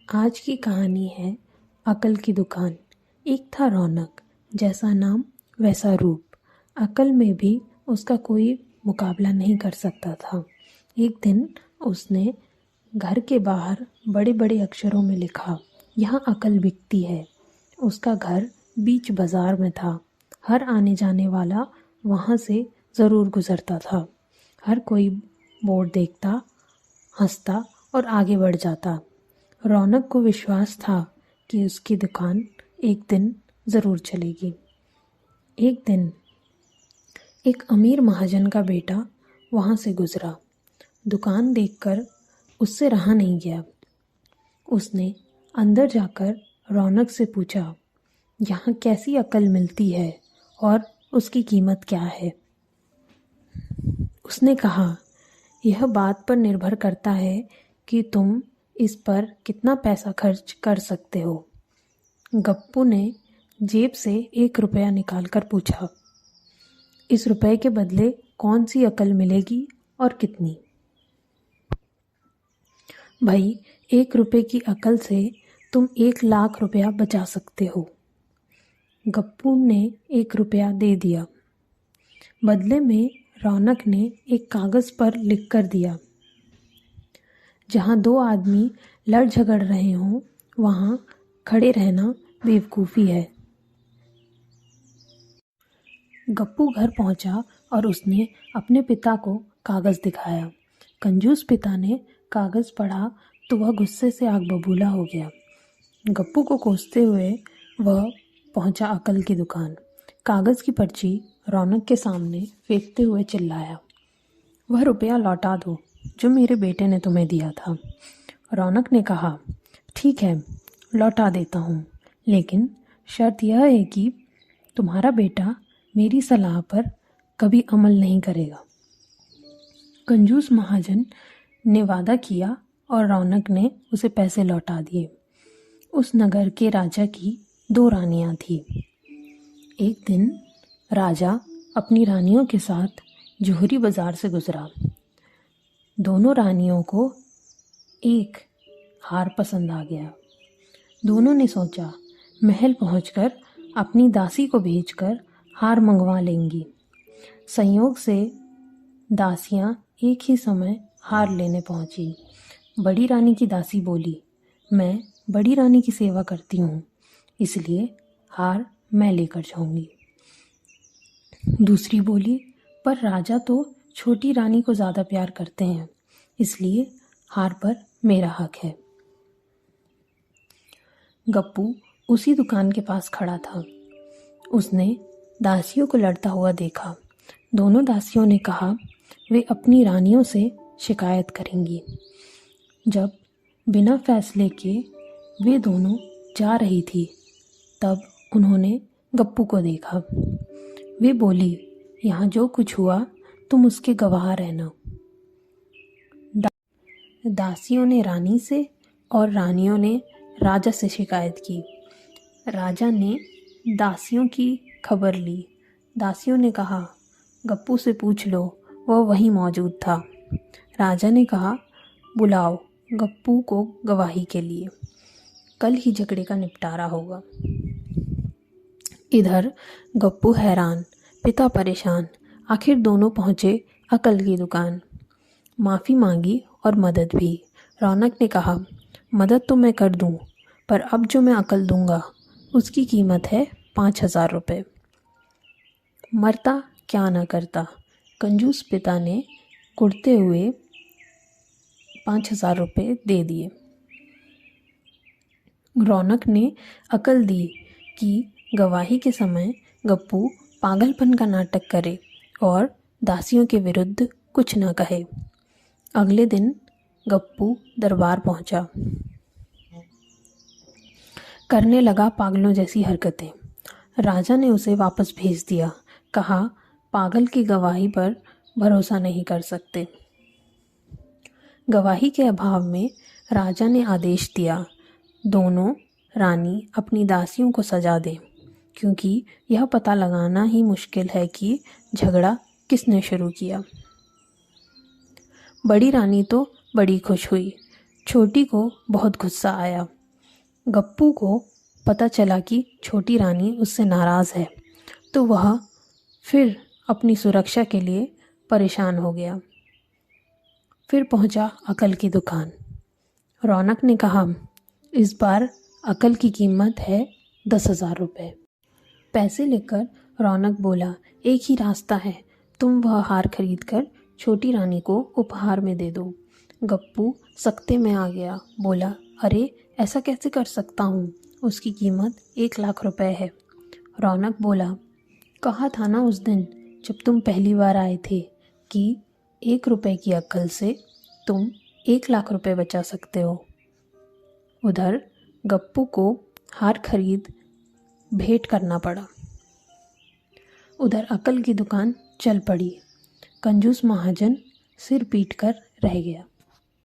आज की कहानी है अकल की दुकान। एक था रौनक, जैसा नाम वैसा रूप। अकल में भी उसका कोई मुकाबला नहीं कर सकता था। एक दिन उसने घर के बाहर बड़े बड़े अक्षरों में लिखा, यहाँ अकल बिकती है। उसका घर बीच बाजार में था। हर आने जाने वाला वहाँ से ज़रूर गुज़रता था। हर कोई बोर्ड देखता, हंसता और आगे बढ़ जाता। रौनक को विश्वास था कि उसकी दुकान एक दिन ज़रूर चलेगी। एक दिन एक अमीर महाजन का बेटा वहाँ से गुज़रा। दुकान देखकर उससे रहा नहीं गया। उसने अंदर जाकर रौनक से पूछा, यहाँ कैसी अकल मिलती है और उसकी कीमत क्या है? उसने कहा, यह बात पर निर्भर करता है कि तुम इस पर कितना पैसा खर्च कर सकते हो। गप्पू ने जेब से 1 रुपया निकालकर पूछा, इस रुपए के बदले कौन सी अकल मिलेगी और कितनी? भाई, 1 रुपए की अकल से तुम 1 लाख रुपया बचा सकते हो। गप्पू ने 1 रुपया दे दिया। बदले में रौनक ने एक कागज़ पर लिख कर दिया, जहाँ 2 आदमी लड़ झगड़ रहे हों वहाँ खड़े रहना बेवकूफ़ी है। गप्पू घर पहुँचा और उसने अपने पिता को कागज़ दिखाया। कंजूस पिता ने कागज़ पढ़ा तो वह गुस्से से आग बबूला हो गया। गप्पू को कोसते हुए वह पहुँचा अकल की दुकान। कागज़ की पर्ची रौनक के सामने फेंकते हुए चिल्लाया, वह रुपया लौटा दो जो मेरे बेटे ने तुम्हें दिया था। रौनक ने कहा, ठीक है, लौटा देता हूँ, लेकिन शर्त यह है कि तुम्हारा बेटा मेरी सलाह पर कभी अमल नहीं करेगा। कंजूस महाजन ने वादा किया और रौनक ने उसे पैसे लौटा दिए। उस नगर के राजा की 2 रानियां थीं। एक दिन राजा अपनी रानियों के साथ जोहरी बाजार से गुजरा। दोनों रानियों को एक हार पसंद आ गया। दोनों ने सोचा, महल पहुंचकर अपनी दासी को भेजकर हार मंगवा लेंगी। संयोग से दासियां एक ही समय हार लेने पहुंची। बड़ी रानी की दासी बोली, मैं बड़ी रानी की सेवा करती हूँ, इसलिए हार मैं लेकर जाऊंगी। दूसरी बोली, पर राजा तो छोटी रानी को ज़्यादा प्यार करते हैं, इसलिए हार पर मेरा हक है। गप्पू उसी दुकान के पास खड़ा था। उसने दासियों को लड़ता हुआ देखा। दोनों दासियों ने कहा वे अपनी रानियों से शिकायत करेंगी। जब बिना फैसले के वे दोनों जा रही थी, तब उन्होंने गप्पू को देखा। वे बोली, यहाँ जो कुछ हुआ तुम उसके गवाह रहना। दासियों ने रानी से और रानियों ने राजा से शिकायत की। राजा ने दासियों की खबर ली। दासियों ने कहा, गप्पू से पूछ लो, वह वहीं मौजूद था। राजा ने कहा, बुलाओ गप्पू को गवाही के लिए, कल ही झगड़े का निपटारा होगा। इधर गप्पू हैरान, पिता परेशान। आखिर दोनों पहुँचे अकल की दुकान। माफ़ी मांगी और मदद भी। रौनक ने कहा, मदद तो मैं कर दूं, पर अब जो मैं अकल दूंगा उसकी कीमत है 5,000 रुपये। मरता क्या न करता। कंजूस पिता ने कुढ़ते हुए 5,000 रुपये दे दिए। रौनक ने अकल दी कि गवाही के समय गप्पू पागलपन का नाटक करे और दासियों के विरुद्ध कुछ न कहे। अगले दिन गप्पू दरबार पहुंचा। करने लगा पागलों जैसी हरकतें। राजा ने उसे वापस भेज दिया। कहा, पागल की गवाही पर भरोसा नहीं कर सकते। गवाही के अभाव में राजा ने आदेश दिया, दोनों रानी अपनी दासियों को सजा दें, क्योंकि यह पता लगाना ही मुश्किल है कि झगड़ा किसने शुरू किया। बड़ी रानी तो बड़ी खुश हुई। छोटी को बहुत गुस्सा आया। गप्पू को पता चला कि छोटी रानी उससे नाराज़ है, तो वह फिर अपनी सुरक्षा के लिए परेशान हो गया। फिर पहुंचा अकल की दुकान। रौनक ने कहा, इस बार अकल की कीमत है 10,000 रुपये। पैसे लेकर रौनक बोला, एक ही रास्ता है, तुम वह हार खरीद कर छोटी रानी को उपहार में दे दो। गप्पू सख्ते में आ गया, बोला, अरे ऐसा कैसे कर सकता हूँ, उसकी कीमत 1,00,000 रुपये है। रौनक बोला, कहा था ना उस दिन जब तुम पहली बार आए थे कि 1 रुपये की अक्ल से तुम 1,00,000 रुपये बचा सकते हो। उधर गप्पू को हार खरीद भेंट करना पड़ा। उधर अकल की दुकान चल पड़ी। कंजूस महाजन सिर पीट कर रह गया।